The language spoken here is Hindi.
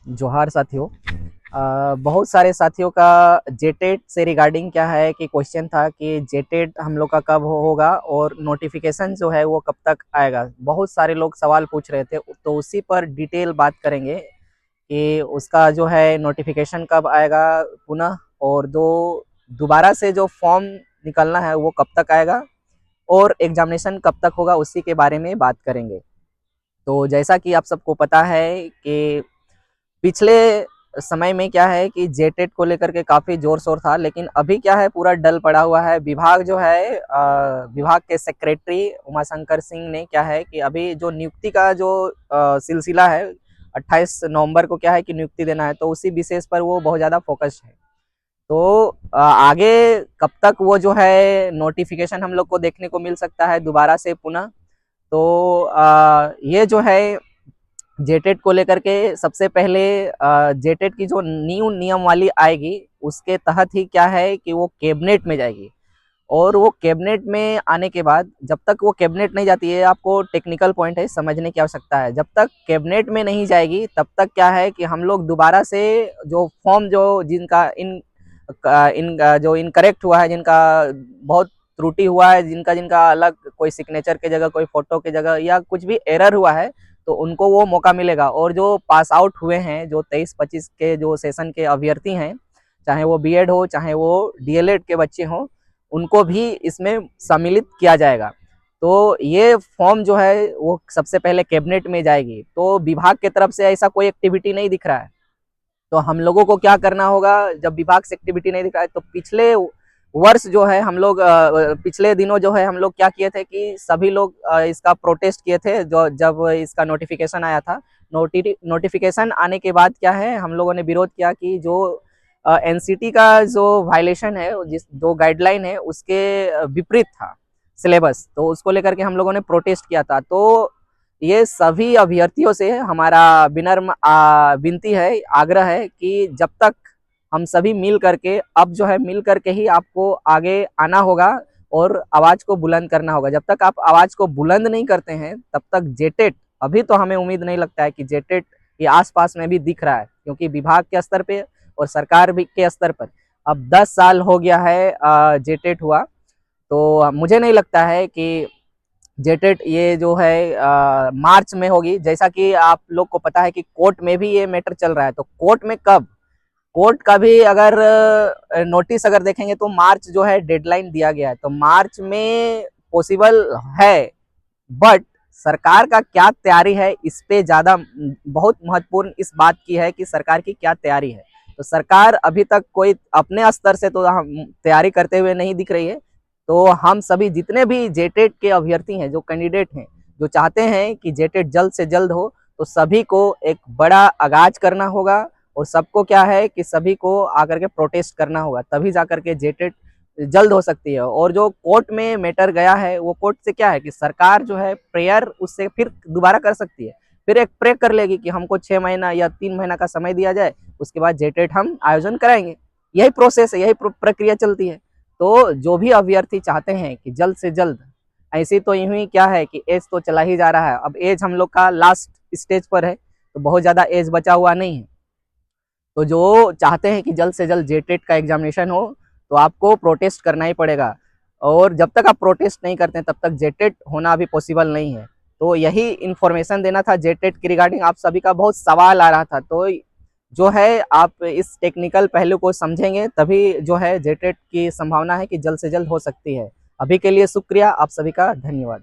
जोहार साथियों। बहुत सारे साथियों का जेटेट से रिगार्डिंग क्या है कि क्वेश्चन था कि जेटेट हम लोग का कब होगा और नोटिफिकेशन जो है वो कब तक आएगा। बहुत सारे लोग सवाल पूछ रहे थे, तो उसी पर डिटेल बात करेंगे कि उसका जो है नोटिफिकेशन कब आएगा पुनः, और दोबारा से जो फॉर्म निकलना है वो कब तक आएगा और एग्जामिनेशन कब तक होगा, उसी के बारे में बात करेंगे। तो जैसा कि आप सबको पता है कि पिछले समय में क्या है कि जेटेट को लेकर के काफ़ी ज़ोर-शोर था, लेकिन अभी क्या है पूरा डल पड़ा हुआ है। विभाग जो है विभाग के सेक्रेटरी उमाशंकर सिंह ने क्या है कि अभी जो नियुक्ति का जो सिलसिला है, 28 नवंबर को क्या है कि नियुक्ति देना है, तो उसी विशेष पर वो बहुत ज़्यादा फ़ोकस्ड है। तो आगे कब तक वो जो है नोटिफ़िकेशन हम लोग को देखने को मिल सकता है दोबारा से पुनः। तो ये जो है जेटेट को लेकर के सबसे पहले जेटेट की जो न्यू नियम वाली आएगी उसके तहत ही क्या है कि वो कैबिनेट में जाएगी, और वो कैबिनेट में आने के बाद जब तक वो कैबिनेट नहीं जाती है, आपको टेक्निकल पॉइंट है समझने की आवश्यकता है, जब तक कैबिनेट में नहीं जाएगी तब तक क्या है कि हम लोग दोबारा से जो फॉर्म जो जिनका जो इनकरेक्ट हुआ है, जिनका बहुत त्रुटि हुआ है, जिनका जिनका अलग कोई सिग्नेचर के जगह कोई फोटो के जगह या कुछ भी एरर हुआ है, तो उनको वो मौका मिलेगा। और जो पास आउट हुए हैं, जो 23-25 के जो सेशन के अभ्यर्थी हैं, चाहे वो बीएड हो चाहे वो डीएलएड के बच्चे हों, उनको भी इसमें सम्मिलित किया जाएगा। तो ये फॉर्म जो है वो सबसे पहले कैबिनेट में जाएगी। तो विभाग की तरफ से ऐसा कोई एक्टिविटी नहीं दिख रहा है, तो हम लोगों को क्या करना होगा, जब विभाग से एक्टिविटी नहीं दिख रहा है तो पिछले वर्ष जो है हम लोग पिछले दिनों जो है हम लोग क्या किए थे कि सभी लोग इसका प्रोटेस्ट किए थे। जो जब इसका नोटिफिकेशन आया था, नोटिफिकेशन आने के बाद क्या है हम लोगों ने विरोध किया कि जो एनसीटी का जो वायलेशन है, जिस जो गाइडलाइन है उसके विपरीत था सिलेबस, तो उसको लेकर के हम लोगों ने प्रोटेस्ट किया था। तो ये सभी अभ्यर्थियों से हमारा विनम्र विनती है, आग्रह है कि जब तक हम सभी मिल करके, अब जो है मिल करके ही आपको आगे आना होगा और आवाज को बुलंद करना होगा। जब तक आप आवाज को बुलंद नहीं करते हैं तब तक जेटेट, अभी तो हमें उम्मीद नहीं लगता है कि जेटेट ये आसपास में भी दिख रहा है, क्योंकि विभाग के स्तर पे और सरकार भी के स्तर पर अब 10 साल हो गया है जेटेट हुआ। तो मुझे नहीं लगता है कि जेटेट ये जो है मार्च में होगी। जैसा कि आप लोग को पता है कि कोर्ट में भी ये मैटर चल रहा है, तो कोर्ट में कब, कोर्ट का भी अगर नोटिस अगर देखेंगे तो मार्च जो है डेडलाइन दिया गया है, तो मार्च में पॉसिबल है। बट सरकार का क्या तैयारी है, इस पे ज़्यादा बहुत महत्वपूर्ण इस बात की है कि सरकार की क्या तैयारी है। तो सरकार अभी तक कोई अपने स्तर से तो हम तैयारी करते हुए नहीं दिख रही है। तो हम सभी जितने भी जेटेट के अभ्यर्थी हैं, जो कैंडिडेट हैं, जो चाहते हैं कि जेटेट जल्द से जल्द हो, तो सभी को एक बड़ा आगाज करना होगा और सबको क्या है कि सभी को आकर के प्रोटेस्ट करना होगा, तभी जाकर के जेटेट जल्द हो सकती है। और जो कोर्ट में मैटर गया है, वो कोर्ट से क्या है कि सरकार जो है प्रेयर उससे फिर दोबारा कर सकती है, फिर एक प्रे कर लेगी कि हमको 6 महीना या 3 महीना का समय दिया जाए, उसके बाद जेटेट हम आयोजन कराएंगे। यही प्रोसेस है, यही प्रक्रिया चलती है। तो जो भी अभ्यर्थी चाहते हैं कि जल्द से जल्द, ऐसी तो यूं ही क्या है कि एज तो चला ही जा रहा है, अब एज हम लोग का लास्ट स्टेज पर है, तो बहुत ज़्यादा एज बचा हुआ नहीं है। तो जो चाहते हैं कि जल्द से जल्द जेटेट का एग्जामिनेशन हो, तो आपको प्रोटेस्ट करना ही पड़ेगा, और जब तक आप प्रोटेस्ट नहीं करते तब तक जेटेट होना अभी पॉसिबल नहीं है। तो यही इन्फॉर्मेशन देना था जेटेट की रिगार्डिंग। आप सभी का बहुत सवाल आ रहा था, तो जो है आप इस टेक्निकल पहलू को समझेंगे तभी जो है जेटेट की संभावना है कि जल्द से जल्द हो सकती है। अभी के लिए शुक्रिया, आप सभी का धन्यवाद।